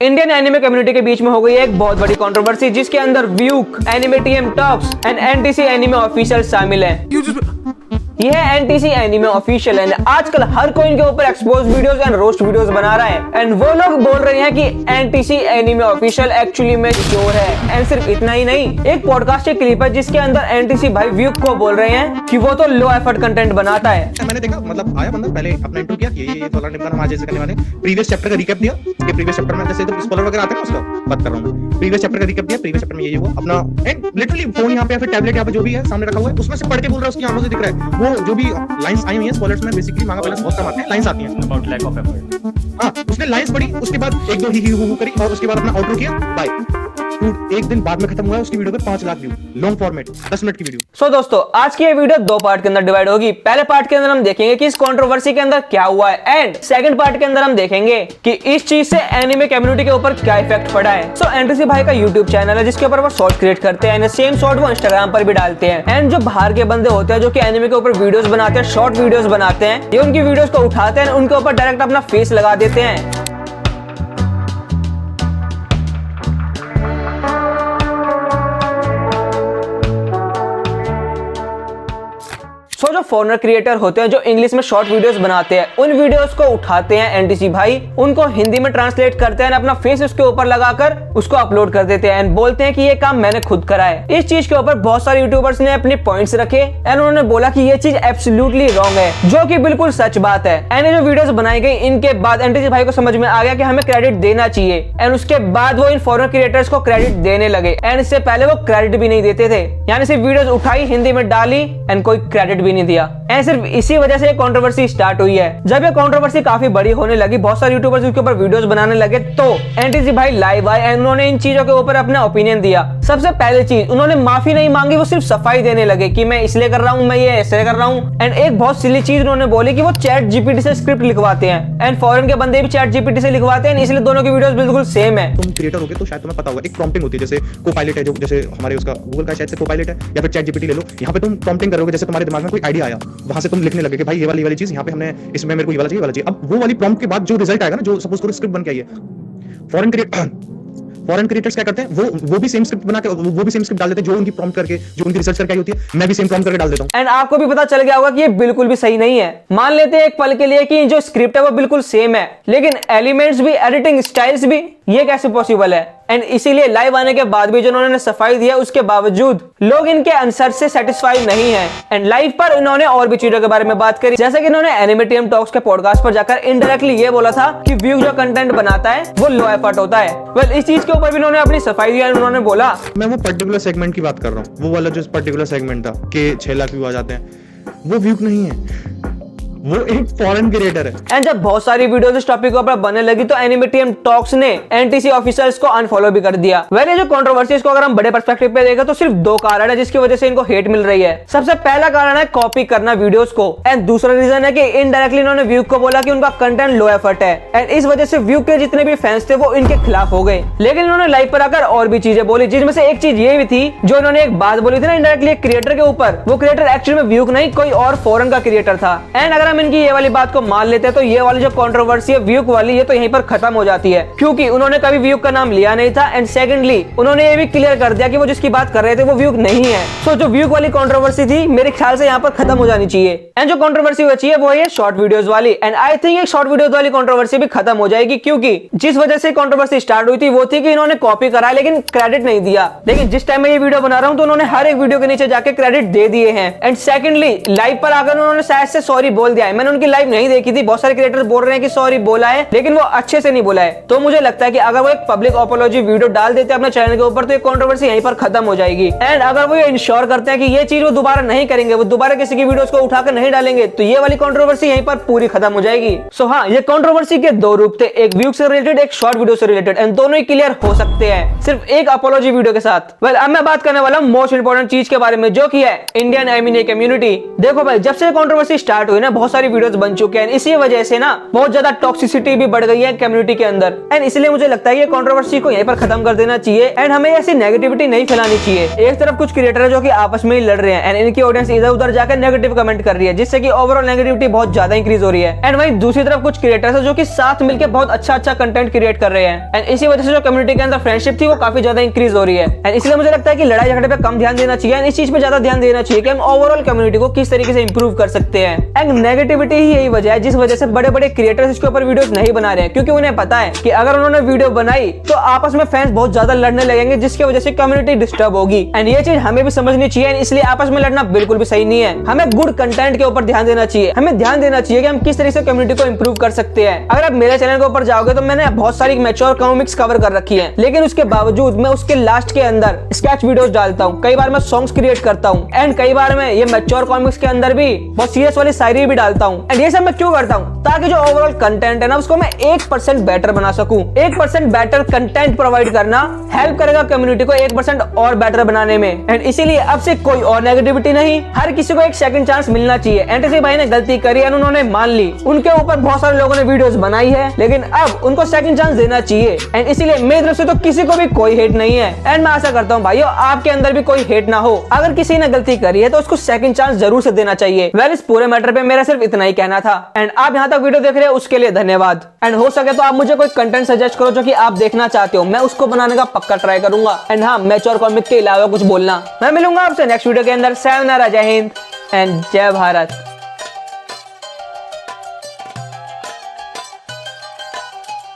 Indian anime community के बीच में हो गई एक बहुत बड़ी कंट्रोवर्सी जिसके अंदर व्यूक, anime TM talks and NTC anime official शामिल हैं। यह एनटीसी एनिमे ऑफिशियल है। आजकल हर कोई इनके ऊपर expose videos and roast videos बना रहा है एंड वो लोग बोल रहे हैं कि एनटीसी एनिमे ऑफिशियल एक्चुअली में श्योर है। एंड सिर्फ इतना ही नहीं, एक पॉडकास्ट की क्लिप है जिसके अंदर एनटीसी भाई व्यूक को बोल रहे हैं कि वो तो लो एफर्ट कंटेंट बनाता है। मैंने देखा, मतलब आया बंदा, पहले अपना इंट्रो किया, ये वाला निपटा हम आज ऐसे करने वाले, प्रीवियस चैप्टर का रिकैप दिया कि प्रीवियस चैप्टर में जैसे तो स्पॉइलर वगैरह आते हैं उसका बात कर रहा हूं मैं। प्रीवियस चैप्टर का रिकैप दिया, प्रीवियस चैप्टर में ये हुआ अपना, एंड लिटरली फोन यहां पे या फिर टैबलेट यहां पे जो भी है सामने रखा हुआ है उसमें से पढ़ के बोल रहा है, उसकी आंखों से दिख रहा है वो जो भी लाइंस आई हुई हैं स्पॉयलर्स में। बेसिकली मांगा पहले बहुत कम आते हैं, लाइंस आती हैं अबाउट लैक ऑफ एफर्ट। हां, उसने लाइंस पढ़ी, उसके बाद एक दो ही हु करी और उसके बाद अपना आउटरो किया, बाय। एक दिन बाद में खत्म हुआ है उसकी वीडियो पे 5 lakh view, long format 10 minute की वीडियो। सो दोस्तों, आज की ये वीडियो दो पार्ट के अंदर डिवाइड होगी। पहले पार्ट के अंदर हम देखेंगे कि इस कंट्रोवर्सी के अंदर क्या हुआ है एंड सेकंड पार्ट के अंदर हम देखेंगे कि इस चीज से एनिमे कम्युनिटी के ऊपर क्या इफेक्ट पड़ा है। सो एनटीसी भाई का यूट्यूब चैनल है जिसके ऊपर वो शॉर्ट क्रिएट करते हैं, सेम शॉर्ट वो इंस्टाग्राम पर भी डालते हैं। एंड जो बाहर के बंदे होते हैं जो कि एनिमे के ऊपर वीडियोस बनाते हैं, शॉर्ट वीडियोस बनाते हैं, ये उनकी वीडियोस को उठाते हैं, उनके ऊपर डायरेक्ट अपना फेस लगा देते हैं। सो जो फॉरेनर क्रिएटर होते हैं जो इंग्लिश में शॉर्ट वीडियोस बनाते हैं, उन वीडियोस को उठाते हैं एनटीसी भाई, उनको हिंदी में ट्रांसलेट करते हैं, अपना फेस उसके ऊपर लगाकर उसको अपलोड कर देते हैं एंड बोलते हैं कि ये काम मैंने खुद करा है। इस चीज के ऊपर बहुत सारे यूट्यूबर्स ने अपने पॉइंट्स रखे एंड उन्होंने बोला कि ये चीज एब्सोल्युटली रॉन्ग है, जो कि बिल्कुल सच बात है। एंड जो वीडियोस बनाई गई इनके बाद एनटीसी भाई को समझ में आ गया कि हमें क्रेडिट देना चाहिए एंड उसके बाद वो इन फॉरेनर क्रिएटर्स को क्रेडिट देने लगे। एंड इससे पहले वो क्रेडिट भी नहीं देते थे, यानी सिर्फ वीडियोस उठाई, हिंदी में डाली एंड कोई क्रेडिट भी नहीं दिया। एंड सिर्फ इसी वजह से कंट्रोवर्सी स्टार्ट हुई है। जब ये कंट्रोवर्सी काफी बड़ी होने लगी, बहुत सारे यूट्यूबर्स उसके ऊपर वीडियोस बनाने लगे, तो एनटीसी भाई लाइव आए एंड उन्होंने इन चीजों के ऊपर अपना ओपिनियन दिया। सबसे पहले चीज, उन्होंने माफी नहीं मांगी, वो सिर्फ सफाई देने लगे कि मैं इसलिए कर रहा हूँ, मैं ये ऐसे कर रहा हूँ। एंड एक बहुत सिली चीज उन्होंने बोली कि वो चैट जीपीटी से स्क्रिप्ट लिखवाते हैं एंड फॉरेन के बंदे भी चैट जीपीटी से लिखवाते हैं, इसलिए दोनों की वीडियोस बिल्कुल सेम है। तुम क्रिएटर हो गए तो शायद तुम्हें पता होगा, एक प्रॉम्प्टिंग होती है, जैसे कोपायलट है, जो जैसे हमारे उसका गूगल का शायद से कोपायलट है, या फिर चैट जीपीटी ले लो। यहाँ पे तुम प्रॉम्प्टिंग करोगे, जैसे तुम्हारे दिमाग में कोई आइडिया आया, वहां से तुम लिखने लगे कि भाई ये वाली चीज यहाँ पे हमने, इसमें मेरे को ये वाला चाहिए, वाला चाहिए। अब वो वाली प्रॉम्प्ट के बाद जो रिजल्ट आएगा ना, जो सपोज करो स्क्रिप्ट बन के आई है, फॉरेन क्रिएटर्स क्या करते हैं, वो भी सेम स्क्रिप्ट बना के वो भी सेम स्क्रिप्ट डाल देते हैं, जो उनकी प्रॉम्प्ट करके, जो उनकी रिसर्च करके आई होती है, मैं भी सेम प्रॉम्प्ट करके डाल देता हूं। एंड आपको भी पता चल गया होगा कि ये बिल्कुल भी सही नहीं है। मान लेते हैं एक पल के लिए कि जो स्क्रिप्ट है वो बिल्कुल सेम है, लेकिन एलिमेंट्स भी, एडिटिंग स्टाइल्स भी, ये कैसे पॉसिबल है? एंड इसीलिए लाइव आने के बाद भी जो उन्होंने सफाई दिया, उसके बावजूद लोग इनके आंसर से सेटिस्फाई नहीं है। एंड लाइव पर इन्होंने और भी चीजों के बारे में बात करी, जैसे कि इन्होंने एनिमे टीएम टॉक्स के पॉडकास्ट पर जाकर इनडायरेक्टली ये बोला था कि व्यू जो कंटेंट बनाता है वो लो एफर्ट होता है। वेल, इस चीज के ऊपर भी इन्होंने अपनी सफाई दिया। उन्होंने बोला, मैं वो पर्टिकुलर सेगमेंट की बात कर रहा हूँ, वो वाला जो पर्टिकुलर सेगमेंट था कि 6 लाख व्यू आ जाते हैं, वो व्यू नहीं है, वो एक फॉरेन क्रिएटर है। एंड जब बहुत सारी वीडियोस इस टॉपिक के ऊपर बनने लगी तो एनिमे टीएम टॉक्स ने एनटीसी ऑफिशियल्स को अनफॉलो भी कर दिया। वैसे जो कंट्रोवर्सी, इसको अगर हम बड़े पर्सपेक्टिव पे देखें तो सिर्फ 2 कारण है जिसकी वजह से इनको हेट मिल रही है। सबसे पहला कारण है कॉपी करना वीडियोस को, एंड दूसरा रीजन है कि इनडायरेक्टली इन्होंने व्यू को बोला कि उनका कंटेंट लो एफर्ट है एंड इस वजह से व्यू के जितने भी फैंस थे वो इनके खिलाफ हो गए। लेकिन इन्होंने लाइव पर आकर और भी चीजें बोली, जिसमें से एक चीज ये भी थी, जो इन्होंने एक बात बोली थी ना इनडायरेक्टली एक क्रिएटर के ऊपर, वो क्रिएटर एक्चुअली में व्यू नहीं, कोई और फॉरेन का क्रिएटर था। एंड अगर हम इनकी ये वाली बात को मान लेते हैं तो ये वाली जो कंट्रोवर्सी है व्यूक वाली, ये तो यहीं पर खत्म हो जाती है, क्योंकि उन्होंने कभी व्यूक का नाम लिया नहीं था। एंड सेकंडली उन्होंने ये भी क्लियर कर दिया कि वो जिसकी बात कर रहे थे वो व्यूक नहीं है। सो जो व्यूक वाली कंट्रोवर्सी थी मेरे ख्याल से यहाँ पर खत्म हो जानी चाहिए। एंड जो कंट्रोवर्सी बची है वो है शॉर्ट वीडियोस वाली, एंड आई थिंक ये शॉर्ट वीडियोस वाली कंट्रोवर्सी भी खत्म हो जाएगी, क्योंकि जिस वजह से कंट्रोवर्सी स्टार्ट हुई थी वो थी कि इन्होंने कॉपी करा लेकिन क्रेडिट नहीं दिया। लेकिन जिस टाइम मैं ये वीडियो बना रहा हूँ तो उन्होंने हर एक वीडियो के नीचे जाके क्रेडिट दे दिए हैं। एंड सेकंडली लाइव पर आकर उन्होंने शायद से सॉरी बोल दिया है। मैंने उनकी लाइव नहीं देखी थी, बहुत सारे क्रिएटर बोल रहे हैं कि सॉरी बोला है, लेकिन वो अच्छे से नहीं बोला है। तो मुझे लगता है कि अगर वो एक पब्लिक अपोलॉजी वीडियो डाल देते अपने चैनल के ऊपर तो ये कंट्रोवर्सी यहीं पर खत्म हो जाएगी। एंड अगर वो ये इंश्योर करते हैं कि ये चीज वो दोबारा नहीं करेंगे, वो दोबारा किसी की वीडियोस को उठाकर नहीं डालेंगे, तो ये वाली कंट्रोवर्सी यहीं पर पूरी खत्म हो जाएगी। सो हाँ, ये कंट्रोवर्सी के 2 रूप थे, एक व्यू से रिलेटेड, एक शॉर्ट वीडियो से रिलेटेड, एंड दोनों ही क्लियर हो सकते हैं सिर्फ एक अपोलॉजी वीडियो के साथ। वेल, अब मैं बात करने वाला हूं मोस्ट इंपोर्टेंट चीज के बारे में, जो कि है इंडियन एनिमे कम्युनिटी। देखो भाई, जब से कंट्रोवर्सी स्टार्ट हुई ना, बहुत बहुत सारी वीडियोस बन चुके हैं। इसी वजह से ना बहुत ज्यादा टॉक्सिसिटी भी बढ़ गई है कम्युनिटी के अंदर। एंड इसलिए मुझे लगता है ये कंट्रोवर्सी को यहीं पर खत्म कर देना चाहिए एंड हमें ऐसी नेगेटिविटी नहीं फैलानी चाहिए। एक तरफ कुछ क्रिएटर है जो कि आपस में ही लड़ रहे हैं एंड इनकी ऑडियंस इधर उधर जाकर नेगेटिव कमेंट कर रही है, जिससे कि ओवरऑल नेगेटिविटी बहुत ज्यादा इंक्रीज हो रही है। एंड वहीं दूसरी तरफ कुछ क्रिएटर्स है जो कि साथ मिलकर बहुत अच्छा कंटेंट क्रिएट कर रहे हैं एंड इसी वजह से जो कम्युनिटी के अंदर फ्रेंडशिप थी वो काफी ज्यादा इंक्रीज हो रही है। एंड इसलिए मुझे लगता है कि लड़ाई झगड़े पे कम ध्यान देना चाहिए एंड इस चीज पे ज्यादा ध्यान देना चाहिए कि हम ओवरऑल कम्युनिटी को किस तरीके से इंप्रूव कर सकते हैं। एंड नेगेटिविटी ही यही वजह है जिस वजह से बड़े बड़े क्रिएटर्स इसके ऊपर वीडियोस नहीं बना रहे हैं, क्योंकि उन्हें पता है कि अगर उन्होंने वीडियो बनाई तो आपस में फैंस बहुत ज्यादा लड़ने लगेंगे, जिसकी वजह से कम्युनिटी डिस्टर्ब होगी। एंड ये चीज हमें भी समझनी चाहिए, इसलिए आपस में लड़ना बिल्कुल भी सही नहीं है। हमें गुड कंटेंट के ऊपर ध्यान देना चाहिए, हमें ध्यान देना चाहिए कि हम किस तरीके से कम्युनिटी को इंप्रूव कर सकते हैं। अगर आप मेरे चैनल के ऊपर जाओगे तो मैंने बहुत सारी मैच्योर कॉमिक्स कवर कर रखी है, लेकिन उसके बावजूद मैं उसके लास्ट के अंदर स्केच वीडियोस डालता हूँ, कई बार मैं सॉन्ग्स क्रिएट करता हूँ एंड कई बार मैं ये मैच्योर कॉमिक्स के अंदर भी बहुत सीरियस वाली शायरी भी डालता हूँ। एंड ये सब मैं क्यों करता हूँ? ताकि जो ओवरऑल कंटेंट है ना उसको मैं 1% बेटर बना सकूं। 1% बेटर कंटेंट प्रोवाइड करना हेल्प करेगा कम्युनिटी को 1% और बेटर बनाने में। एंड इसीलिए अब से कोई और नेगेटिविटी नहीं, हर किसी को एक सेकंड चांस मिलना चाहिए। एनटीसी भाई ने गलती करी और उन्होंने मान ली, उनके ऊपर बहुत सारे लोगों ने वीडियोस बनाई है, लेकिन अब उनको सेकंड चांस देना चाहिए। एंड इसीलिए मेरी तरफ से तो किसी को भी कोई हेट नहीं है एंड मैं आशा करता हूँ भाइयों आपके अंदर भी कोई हेट ना हो। अगर किसी ने गलती करी है तो उसको सेकंड चांस जरूर से देना चाहिए। वेल इस पूरे मैटर पे मेरा सिर्फ इतना ही कहना था एंड आप यहाँ तक वीडियो देख रहे हैं उसके लिए धन्यवाद। एंड हो सके तो आप मुझे कोई कंटेंट सजेस्ट करो जो कि आप देखना चाहते हो, मैं उसको बनाने का पक्का ट्राई करूंगा। एंड हाँ, मैच्योर कॉमिक के अलावा कुछ बोलना। मैं मिलूंगा आपसे नेक्स्ट वीडियो के अंदर। सायोनारा, जय हिंद एंड जय भारत।